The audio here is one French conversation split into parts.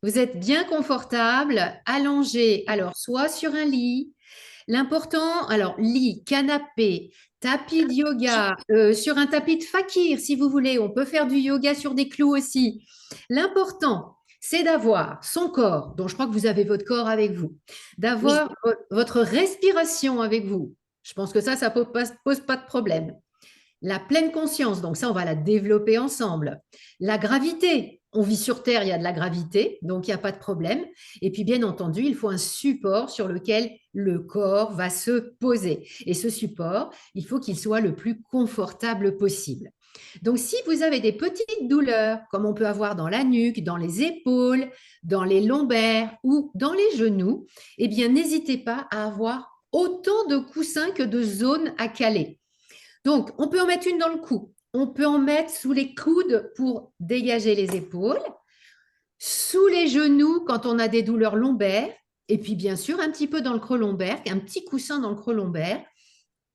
Vous êtes bien confortable, allongé, alors soit sur un lit. L'important, alors lit, canapé, tapis de yoga, sur un tapis de fakir si vous voulez. On peut faire du yoga sur des clous aussi. L'important, c'est d'avoir son corps, dont je crois que vous avez votre corps avec vous, Oui, d'avoir votre respiration avec vous. Je pense que ça pose pas de problème. La pleine conscience, donc ça, on va la développer ensemble. La gravité, on vit sur Terre, il y a de la gravité, donc il n'y a pas de problème. Et puis, bien entendu, il faut un support sur lequel le corps va se poser. Et ce support, il faut qu'il soit le plus confortable possible. Donc, si vous avez des petites douleurs, comme on peut avoir dans la nuque, dans les épaules, dans les lombaires ou dans les genoux, eh bien, n'hésitez pas à avoir autant de coussins que de zones à caler. Donc, on peut en mettre une dans le cou. On peut en mettre sous les coudes pour dégager les épaules, sous les genoux quand on a des douleurs lombaires, et puis bien sûr un petit peu dans le creux lombaire, un petit coussin dans le creux lombaire.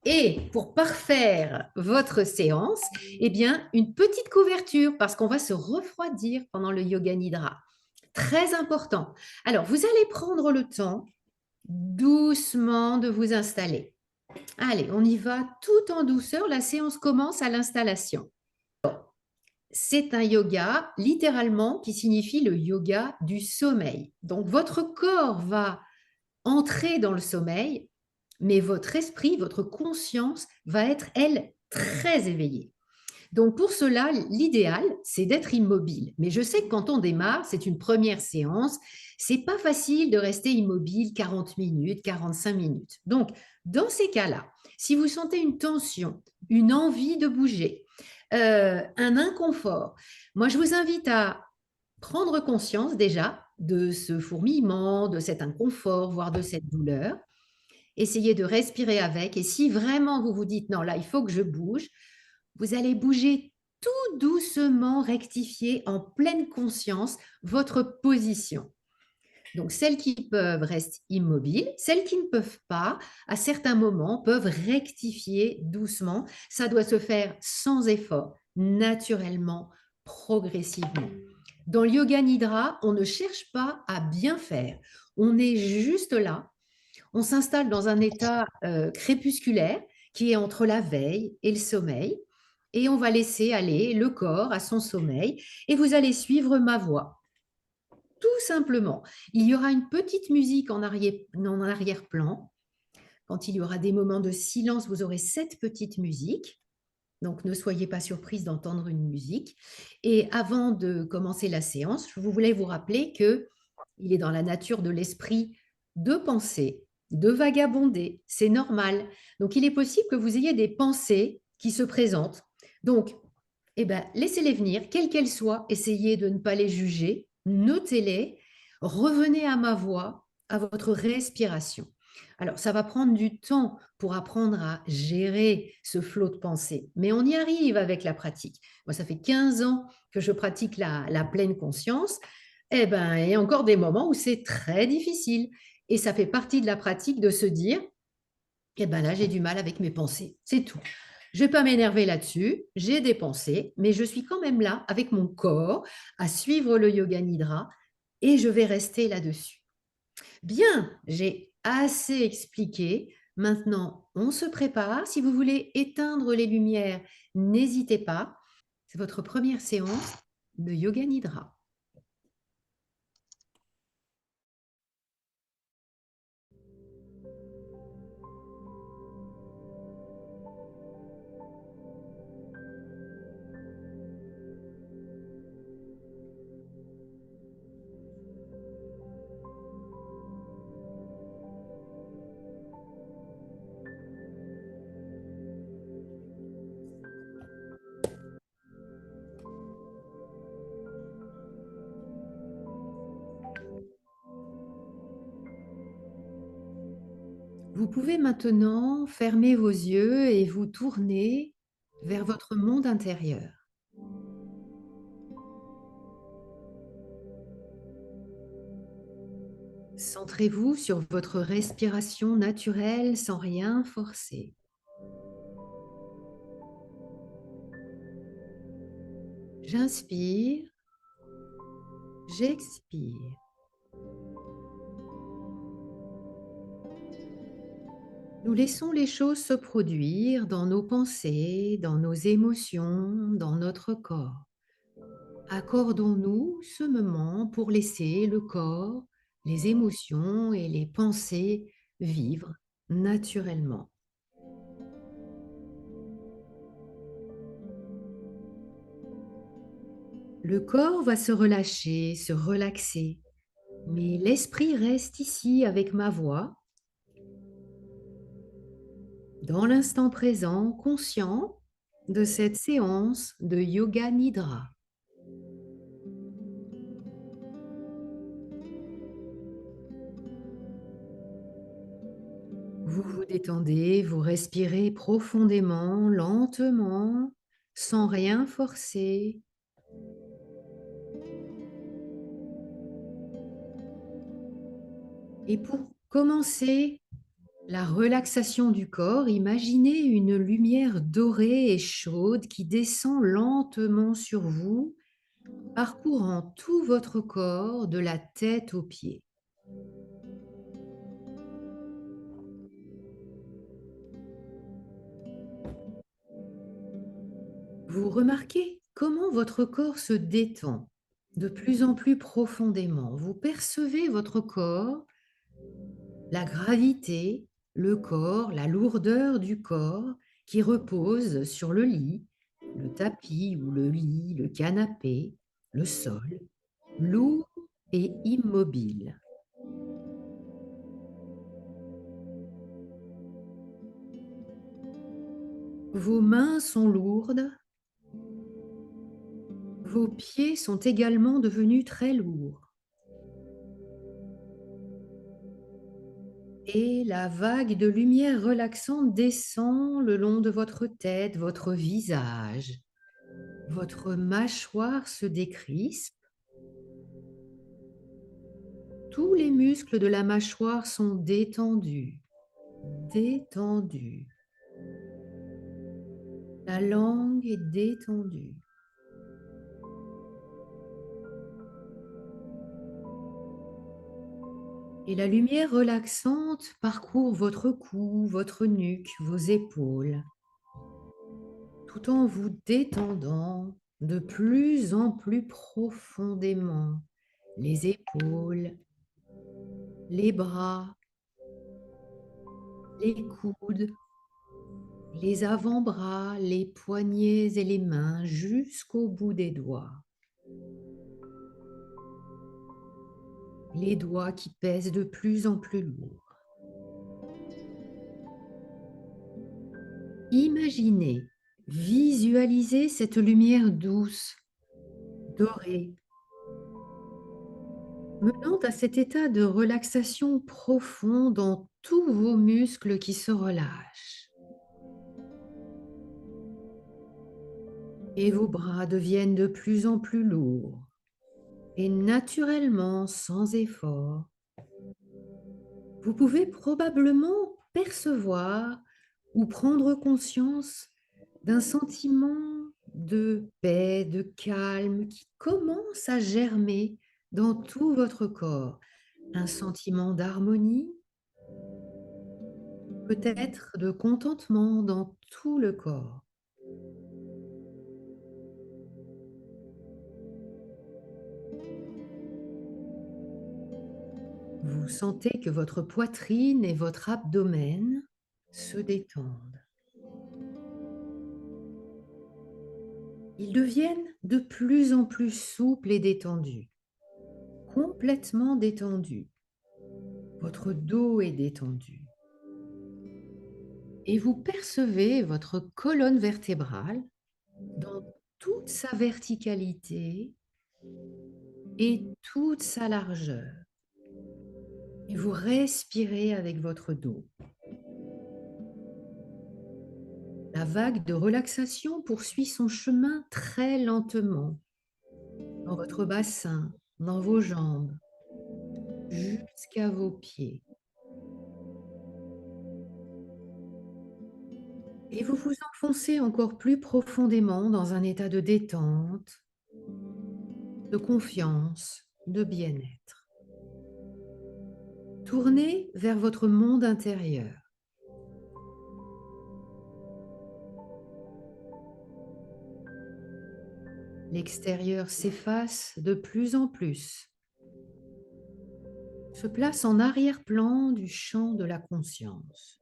Et pour parfaire votre séance, eh bien, une petite couverture parce qu'on va se refroidir pendant le yoga nidra. Très important. Alors, vous allez prendre le temps doucement de vous installer. Allez, on y va tout en douceur. La séance commence à l'installation. C'est un yoga, littéralement, qui signifie le yoga du sommeil. Donc, votre corps va entrer dans le sommeil, mais votre esprit, votre conscience va être, elle, très éveillée. Donc, pour cela, l'idéal, c'est d'être immobile. Mais je sais que quand on démarre, c'est une première séance, c'est pas facile de rester immobile 40 minutes, 45 minutes. Donc, dans ces cas-là, si vous sentez une tension, une envie de bouger, un inconfort, moi, je vous invite à prendre conscience déjà de ce fourmillement, de cet inconfort, voire de cette douleur. Essayez de respirer avec. Et si vraiment vous vous dites, non, là, il faut que je bouge, vous allez bouger tout doucement, rectifier en pleine conscience votre position. Donc, celles qui peuvent restent immobiles, celles qui ne peuvent pas, à certains moments, peuvent rectifier doucement. Ça doit se faire sans effort, naturellement, progressivement. Dans le yoga nidra, on ne cherche pas à bien faire. On est juste là. On s'installe dans un état crépusculaire qui est entre la veille et le sommeil. Et on va laisser aller le corps à son sommeil. Et vous allez suivre ma voix. Tout simplement. Il y aura une petite musique en arrière-plan. Quand il y aura des moments de silence, vous aurez cette petite musique. Donc, ne soyez pas surprise d'entendre une musique. Et avant de commencer la séance, je voulais vous rappeler que il est dans la nature de l'esprit de penser, de vagabonder. C'est normal. Donc, il est possible que vous ayez des pensées qui se présentent. Donc, eh ben, laissez-les venir, quelles qu'elles soient. Essayez de ne pas les juger. Notez-les. Revenez à ma voix, à votre respiration. Alors, ça va prendre du temps pour apprendre à gérer ce flot de pensée, mais on y arrive avec la pratique. Moi, ça fait 15 ans que je pratique la pleine conscience. Eh ben, il y a encore des moments où c'est très difficile. Et ça fait partie de la pratique de se dire, eh ben là, j'ai du mal avec mes pensées. C'est tout. Je ne vais pas m'énerver là-dessus. J'ai des pensées, mais je suis quand même là avec mon corps à suivre le yoga nidra et je vais rester là-dessus. Bien, j'ai assez expliqué. Maintenant, on se prépare. Si vous voulez éteindre les lumières, n'hésitez pas. C'est votre première séance de yoga nidra. Vous pouvez maintenant fermer vos yeux et vous tourner vers votre monde intérieur. Centrez-vous sur votre respiration naturelle sans rien forcer. J'inspire J'expire. Nous laissons les choses se produire dans nos pensées, dans nos émotions, dans notre corps. Accordons-nous ce moment pour laisser le corps, les émotions et les pensées vivre naturellement. Le corps va se relâcher, se relaxer, mais l'esprit reste ici avec ma voix, dans l'instant présent, conscient de cette séance de Yoga Nidra. Vous vous détendez, vous respirez profondément, lentement, sans rien forcer. Et pour commencer la relaxation du corps, imaginez une lumière dorée et chaude qui descend lentement sur vous, parcourant tout votre corps de la tête aux pieds. Vous remarquez comment votre corps se détend de plus en plus profondément. Vous percevez votre corps, la gravité, le corps, la lourdeur du corps qui repose sur le lit, le tapis ou le lit, le canapé, le sol, lourd et immobile. Vos mains sont lourdes, vos pieds sont également devenus très lourds. Et la vague de lumière relaxante descend le long de votre tête, votre visage. Votre mâchoire se décrispe. Tous les muscles de la mâchoire sont détendus, détendus. La langue est détendue. Et la lumière relaxante parcourt votre cou, votre nuque, vos épaules, tout en vous détendant de plus en plus profondément les épaules, les bras, les coudes, les avant-bras, les poignets et les mains jusqu'au bout des doigts. Les doigts qui pèsent de plus en plus lourd. Imaginez, visualisez cette lumière douce, dorée, menant à cet état de relaxation profond dans tous vos muscles qui se relâchent. Et vos bras deviennent de plus en plus lourds. Et naturellement, sans effort, vous pouvez probablement percevoir ou prendre conscience d'un sentiment de paix, de calme qui commence à germer dans tout votre corps. Un sentiment d'harmonie, peut-être de contentement dans tout le corps. Vous sentez que votre poitrine et votre abdomen se détendent. Ils deviennent de plus en plus souples et détendus, complètement détendus. Votre dos est détendu. Et vous percevez votre colonne vertébrale dans toute sa verticalité et toute sa largeur. Et vous respirez avec votre dos. La vague de relaxation poursuit son chemin très lentement dans votre bassin, dans vos jambes, jusqu'à vos pieds. Et vous vous enfoncez encore plus profondément dans un état de détente, de confiance, de bien-être. Tournez vers votre monde intérieur. L'extérieur s'efface de plus en plus, se place en arrière-plan du champ de la conscience.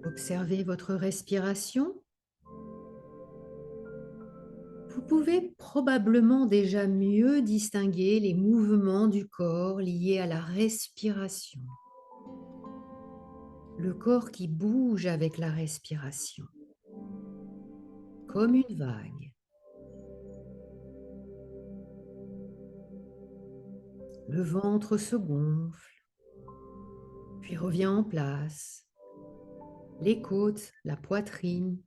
Observez votre respiration. Vous pouvez probablement déjà mieux distinguer les mouvements du corps liés à la respiration. Le corps qui bouge avec la respiration, comme une vague. Le ventre se gonfle, puis revient en place. Les côtes, la poitrine,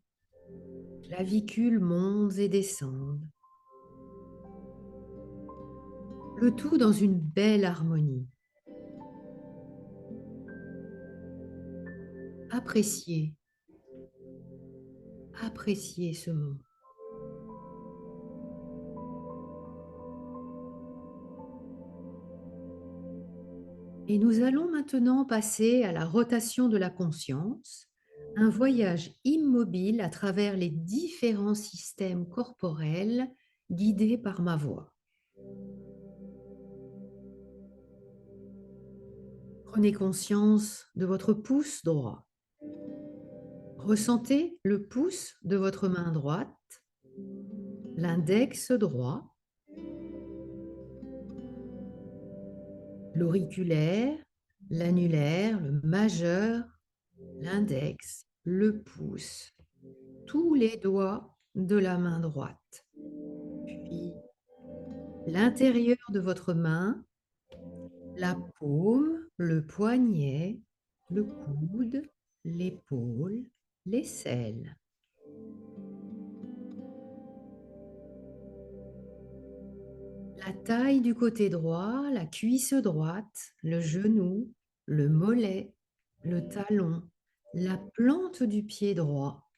clavicules montent et descendent. Le tout dans une belle harmonie. Appréciez ce moment. Et nous allons maintenant passer à la rotation de la conscience, un voyage immobile à travers les différents systèmes corporels guidés par ma voix. Prenez conscience de votre pouce droit. Ressentez le pouce de votre main droite, l'index droit, l'auriculaire, l'annulaire, le majeur, l'index, le pouce, tous les doigts de la main droite. Puis l'intérieur de votre main, la paume, le poignet, le coude, l'épaule, l'aisselle. La taille du côté droit, la cuisse droite, le genou, le mollet, le talon, la plante du pied droit,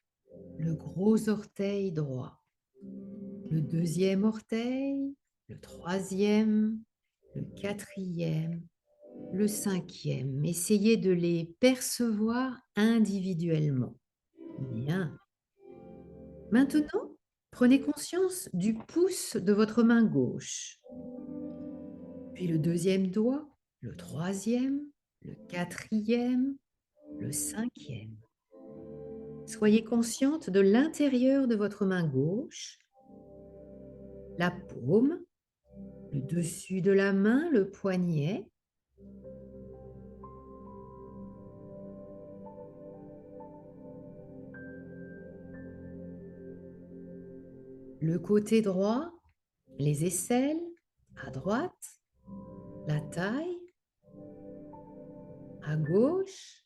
le gros orteil droit, le deuxième orteil, le troisième, le quatrième, le cinquième. Essayez de les percevoir individuellement. Bien. Maintenant, prenez conscience du pouce de votre main gauche, puis le deuxième doigt, le troisième, le quatrième, le cinquième. Soyez consciente de l'intérieur de votre main gauche, la paume, le dessus de la main, le poignet, le côté droit, les aisselles à droite, la taille à gauche,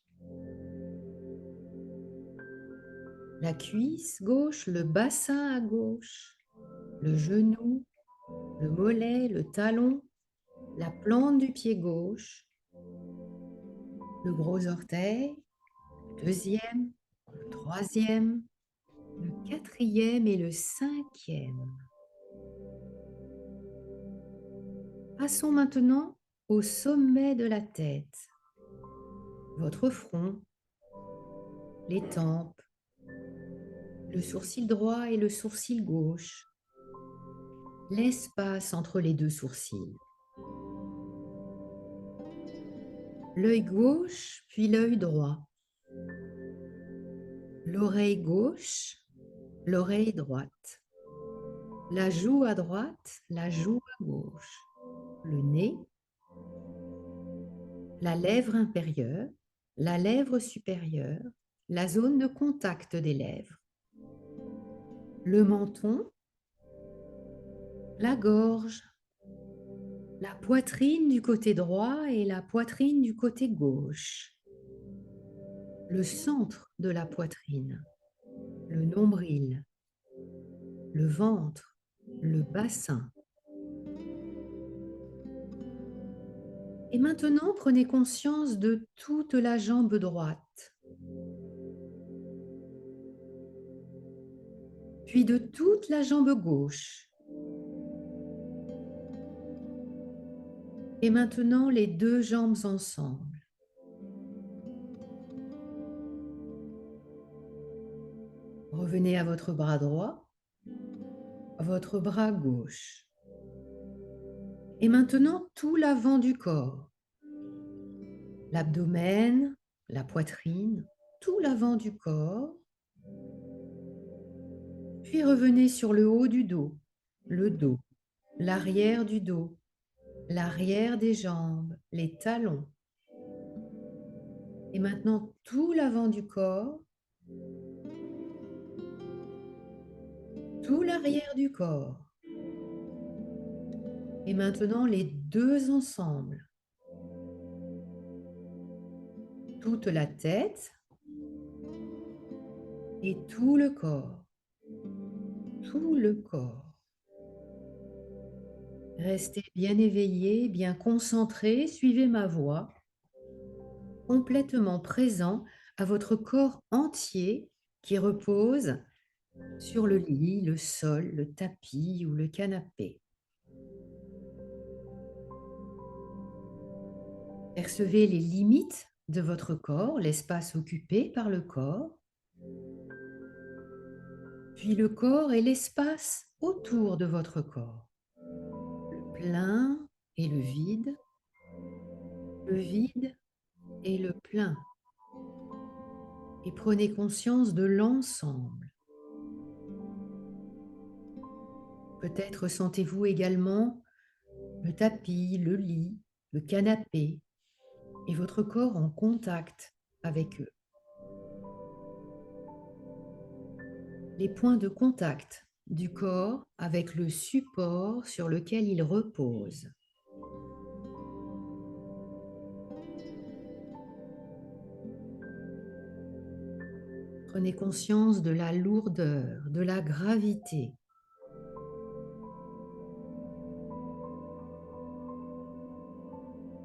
la cuisse gauche, le bassin à gauche, le genou, le mollet, le talon, la plante du pied gauche, le gros orteil, le deuxième, le troisième, le quatrième et le cinquième. Passons maintenant au sommet de la tête, votre front, les tempes, le sourcil droit et le sourcil gauche, l'espace entre les deux sourcils, l'œil gauche puis l'œil droit, l'oreille gauche, l'oreille droite, la joue à droite, la joue à gauche, le nez, la lèvre inférieure, la lèvre supérieure, la zone de contact des lèvres, le menton, la gorge, la poitrine du côté droit et la poitrine du côté gauche, le centre de la poitrine, le nombril, le ventre, le bassin. Et maintenant, prenez conscience de toute la jambe droite. puis de toute la jambe gauche. Et maintenant, les deux jambes ensemble. Revenez à votre bras droit, votre bras gauche. Et maintenant, tout l'avant du corps. L'abdomen, la poitrine, tout l'avant du corps. Puis revenez sur le haut du dos, le dos, l'arrière du dos, l'arrière des jambes, les talons. Et maintenant, tout l'avant du corps, tout l'arrière du corps. Et maintenant, les deux ensemble. Toute la tête et tout le corps. Tout le corps. Restez bien éveillé, bien concentré, suivez ma voix, complètement présent à votre corps entier qui repose sur le lit, le sol, le tapis ou le canapé. Percevez les limites de votre corps, l'espace occupé par le corps, puis le corps et l'espace autour de votre corps. Le plein et le vide et le plein. Et prenez conscience de l'ensemble. Peut-être sentez-vous également le tapis, le lit, le canapé et votre corps en contact avec eux. Les points de contact du corps avec le support sur lequel il repose. Prenez conscience de la lourdeur, de la gravité.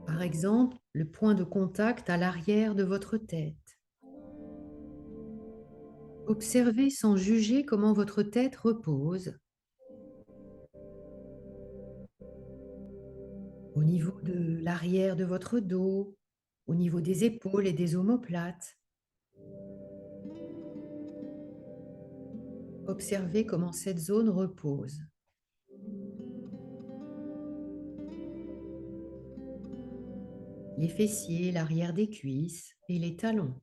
Par exemple, le point de contact à l'arrière de votre tête. Observez sans juger comment votre tête repose. Au niveau de l'arrière de votre dos, au niveau des épaules et des omoplates. Observez comment cette zone repose. Les fessiers, l'arrière des cuisses et les talons.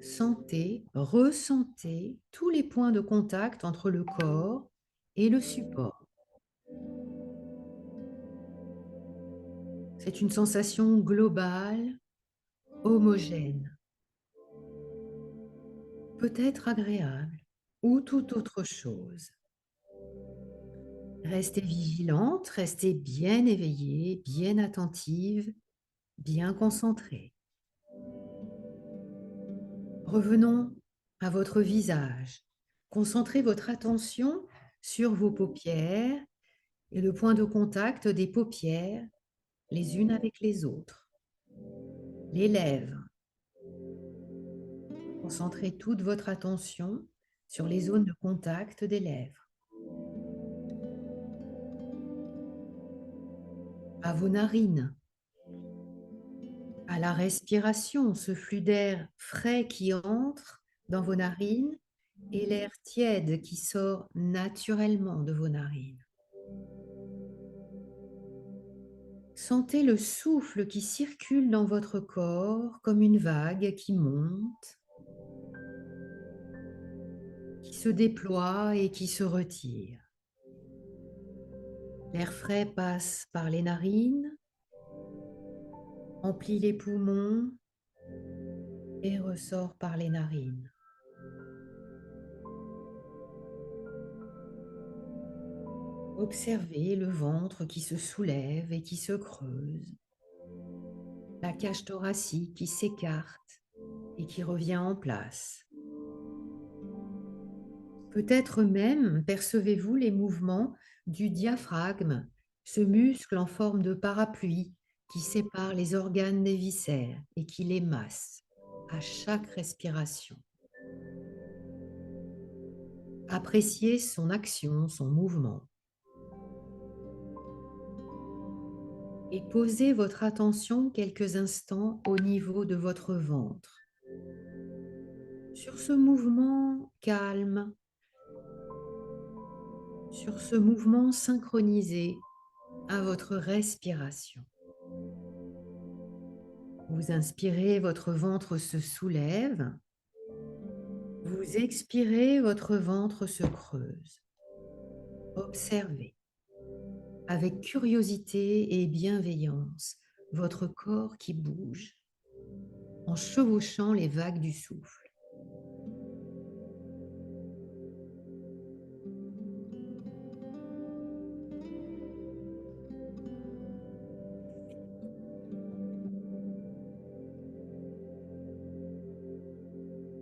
Sentez, ressentez tous les points de contact entre le corps et le support. C'est une sensation globale, homogène, peut-être agréable ou toute autre chose. Restez vigilante, restez bien éveillée, bien attentive, bien concentrée. Revenons à votre visage. Concentrez votre attention sur vos paupières et le point de contact des paupières les unes avec les autres. Les lèvres. Concentrez toute votre attention sur les zones de contact des lèvres. À vos narines. À la respiration, ce flux d'air frais qui entre dans vos narines et l'air tiède qui sort naturellement de vos narines. Sentez le souffle qui circule dans votre corps comme une vague qui monte, qui se déploie et qui se retire. L'air frais passe par les narines, emplit les poumons et ressort par les narines. Observez le ventre qui se soulève et qui se creuse, la cage thoracique qui s'écarte et qui revient en place. Peut-être même percevez-vous les mouvements du diaphragme, ce muscle en forme de parapluie qui sépare les organes des viscères et qui les masse à chaque respiration. Appréciez son action, son mouvement. Et posez votre attention quelques instants au niveau de votre ventre, sur ce mouvement calme, sur ce mouvement synchronisé à votre respiration. Vous inspirez, votre ventre se soulève. Vous expirez, votre ventre se creuse. Observez avec curiosité et bienveillance votre corps qui bouge en chevauchant les vagues du souffle.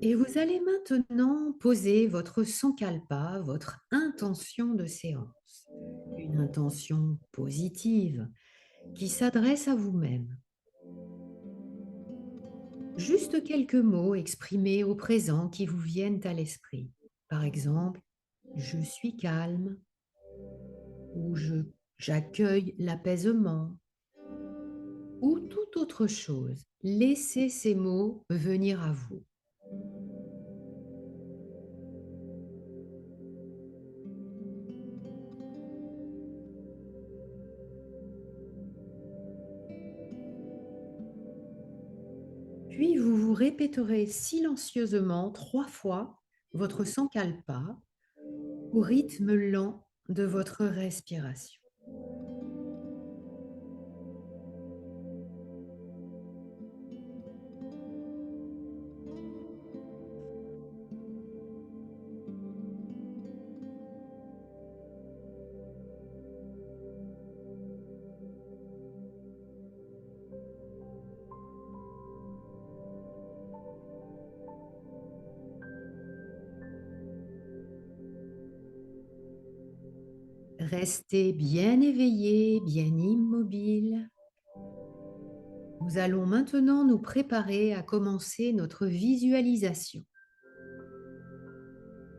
Et vous allez maintenant poser votre sankalpa, votre intention de séance. Une intention positive qui s'adresse à vous-même. Juste quelques mots exprimés au présent qui vous viennent à l'esprit. Par exemple, je suis calme ou j'accueille l'apaisement ou toute autre chose. Laissez ces mots venir à vous. Puis vous vous répéterez silencieusement 3 fois votre sankalpa au rythme lent de votre respiration. Restez bien éveillé, bien immobile. Nous allons maintenant nous préparer à commencer notre visualisation.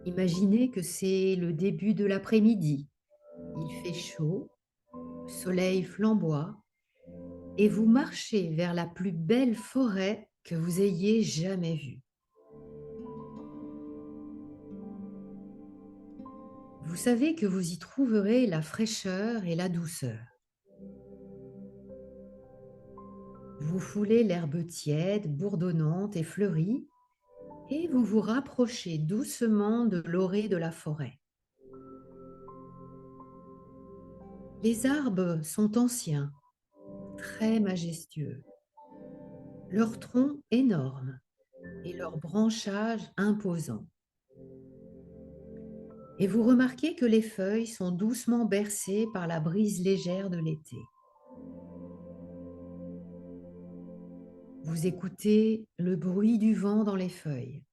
Imaginez que c'est le début de l'après-midi. Il fait chaud, le soleil flamboie et vous marchez vers la plus belle forêt que vous ayez jamais vue. Vous savez que vous y trouverez la fraîcheur et la douceur. Vous foulez l'herbe tiède, bourdonnante et fleurie et vous vous rapprochez doucement de l'orée de la forêt. Les arbres sont anciens, très majestueux, leurs troncs énormes et leurs branchages imposants. Et vous remarquez que les feuilles sont doucement bercées par la brise légère de l'été. Vous écoutez le bruit du vent dans les feuilles,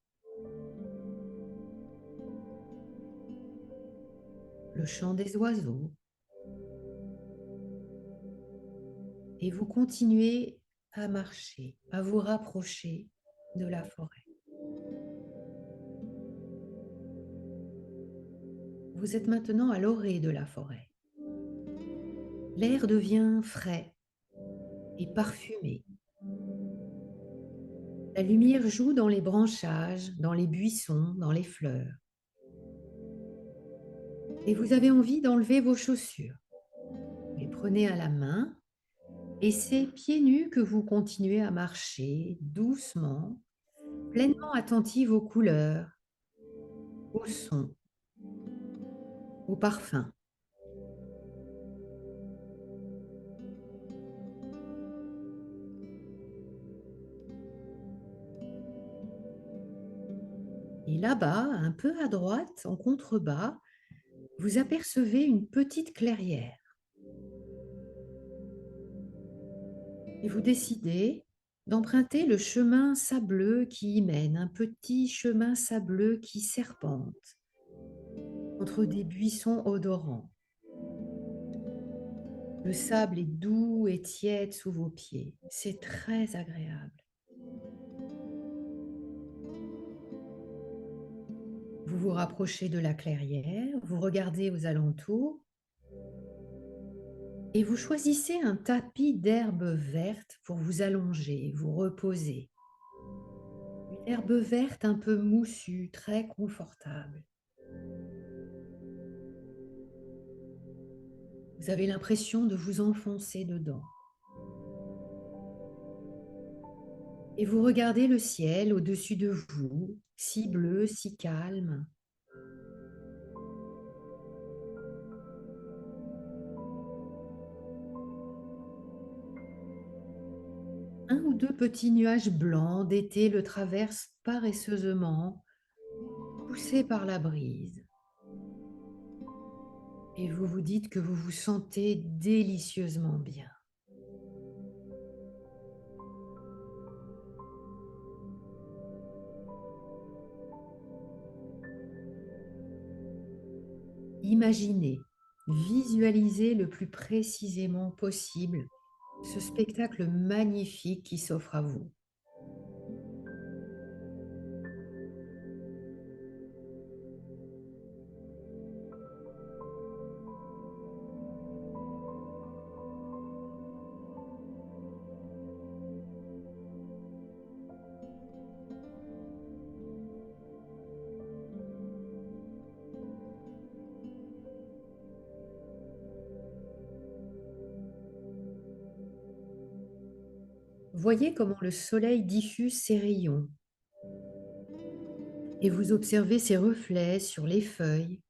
le chant des oiseaux, et vous continuez à marcher, à vous rapprocher de la forêt. Vous êtes maintenant à l'orée de la forêt. L'air devient frais et parfumé. La lumière joue dans les branchages, dans les buissons, dans les fleurs. Et vous avez envie d'enlever vos chaussures. Vous les prenez à la main et c'est pieds nus que vous continuez à marcher doucement, pleinement attentive aux couleurs, aux sons, aux parfums. Et là-bas, un peu à droite, en contrebas, vous apercevez une petite clairière. Et vous décidez d'emprunter le chemin sableux qui y mène, un petit chemin sableux qui serpente entre des buissons odorants. Le sable est doux et tiède sous vos pieds. C'est très agréable. Vous vous rapprochez de la clairière, vous regardez aux alentours et vous choisissez un tapis d'herbe verte pour vous allonger, vous reposer. Une herbe verte un peu moussue, très confortable. Vous avez l'impression de vous enfoncer dedans. Et vous regardez le ciel au-dessus de vous, si bleu, si calme. Un ou deux petits nuages blancs d'été le traversent paresseusement, poussés par la brise. Et vous vous dites que vous vous sentez délicieusement bien. Imaginez, visualisez le plus précisément possible ce spectacle magnifique qui s'offre à vous. Voyez comment le soleil diffuse ses rayons et vous observez ses reflets sur les feuilles,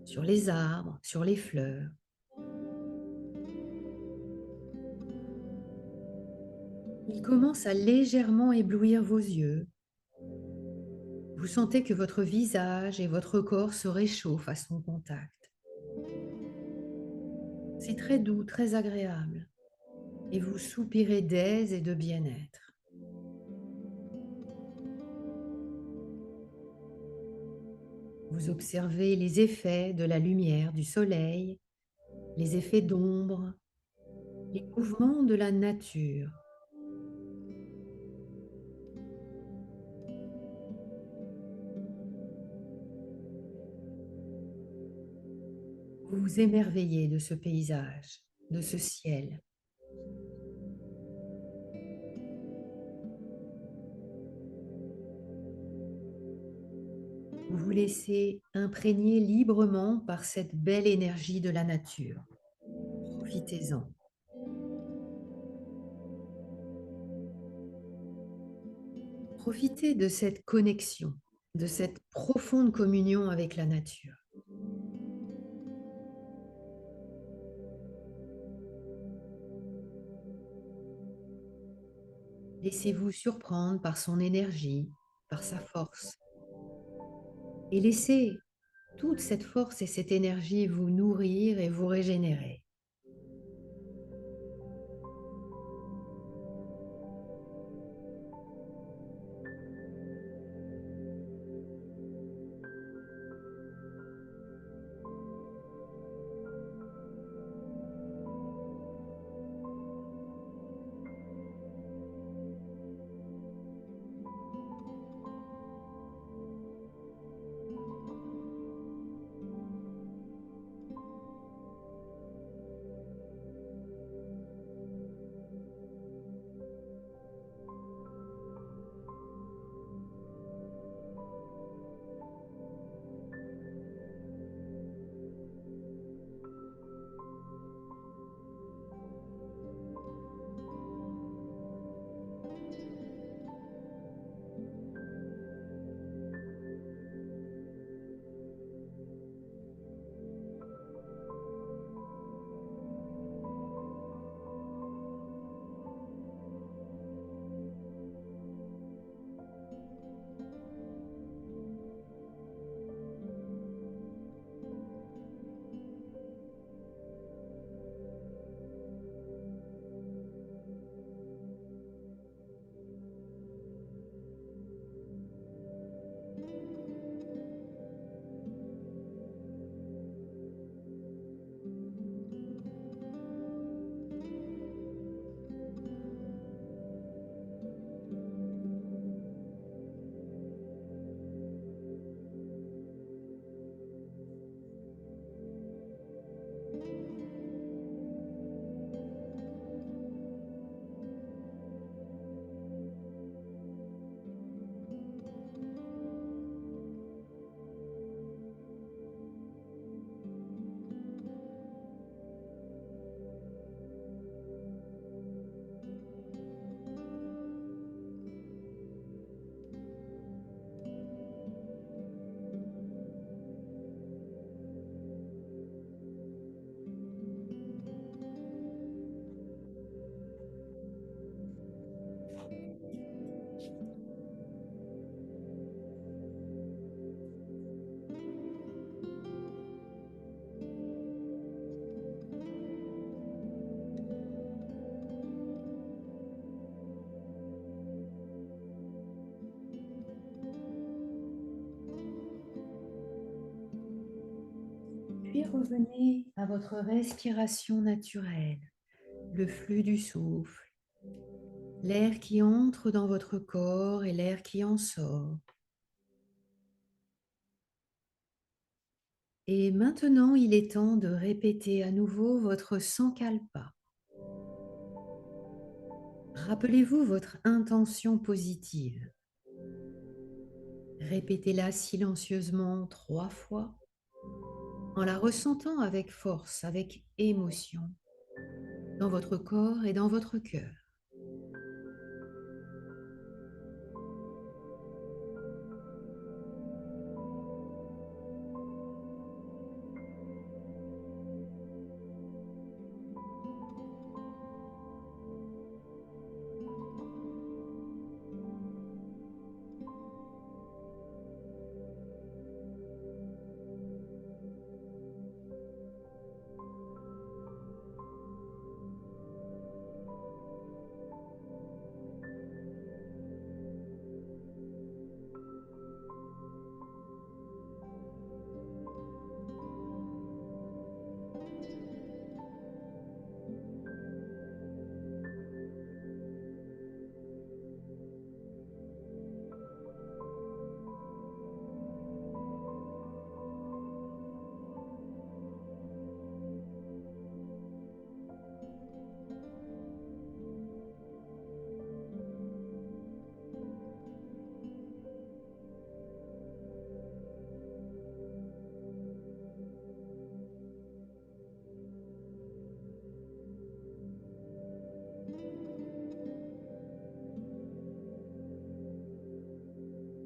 sur les arbres, sur les fleurs. Il commence à légèrement éblouir vos yeux. Vous sentez que votre visage et votre corps se réchauffent à son contact. C'est très doux, très agréable. Et vous soupirez d'aise et de bien-être. Vous observez les effets de la lumière du soleil, les effets d'ombre, les mouvements de la nature. Vous vous émerveillez de ce paysage, de ce ciel. Vous vous laissez imprégner librement par cette belle énergie de la nature. Profitez-en. Profitez de cette connexion, de cette profonde communion avec la nature. Laissez-vous surprendre par son énergie, par sa force. Et laissez toute cette force et cette énergie vous nourrir et vous régénérer. Puis revenez à votre respiration naturelle, le flux du souffle, l'air qui entre dans votre corps et l'air qui en sort. Et maintenant, il est temps de répéter à nouveau votre Sankalpa. Rappelez-vous votre intention positive. Répétez-la silencieusement 3 fois, en la ressentant avec force, avec émotion, dans votre corps et dans votre cœur.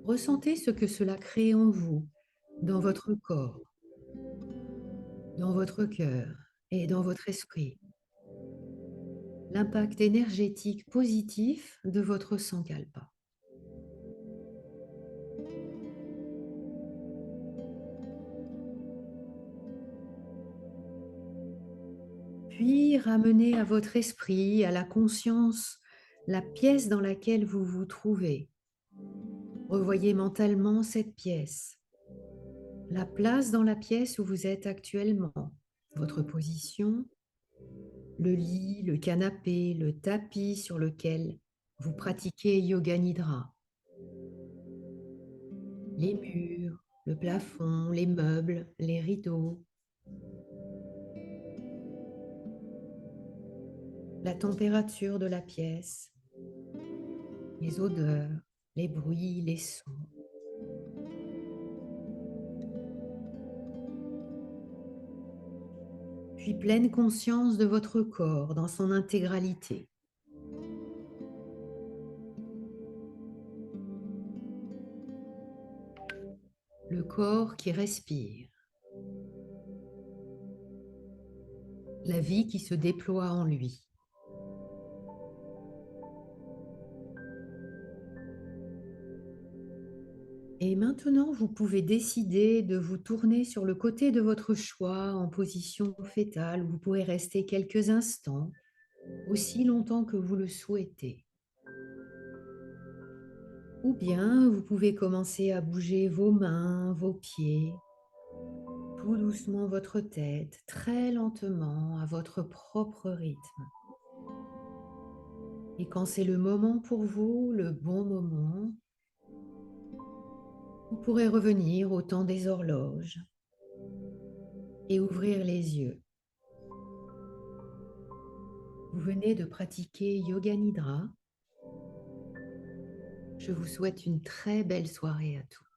Ressentez ce que cela crée en vous, dans votre corps, dans votre cœur et dans votre esprit. L'impact énergétique positif de votre Sankalpa. Puis ramenez à votre esprit, à la conscience, la pièce dans laquelle vous vous trouvez. Revoyez mentalement cette pièce, la place dans la pièce où vous êtes actuellement, votre position, le lit, le canapé, le tapis sur lequel vous pratiquez Yoga Nidra, les murs, le plafond, les meubles, les rideaux, la température de la pièce, les odeurs, les bruits, les sons. Puis pleine conscience de votre corps dans son intégralité. Le corps qui respire. La vie qui se déploie en lui. Et maintenant, vous pouvez décider de vous tourner sur le côté de votre choix en position fétale. Vous pouvez rester quelques instants, aussi longtemps que vous le souhaitez. Ou bien, vous pouvez commencer à bouger vos mains, vos pieds, tout doucement votre tête, très lentement, à votre propre rythme. Et quand c'est le moment pour vous, le bon moment, vous pourrez revenir au temps des horloges et ouvrir les yeux. Vous venez de pratiquer Yoga Nidra. Je vous souhaite une très belle soirée à tous.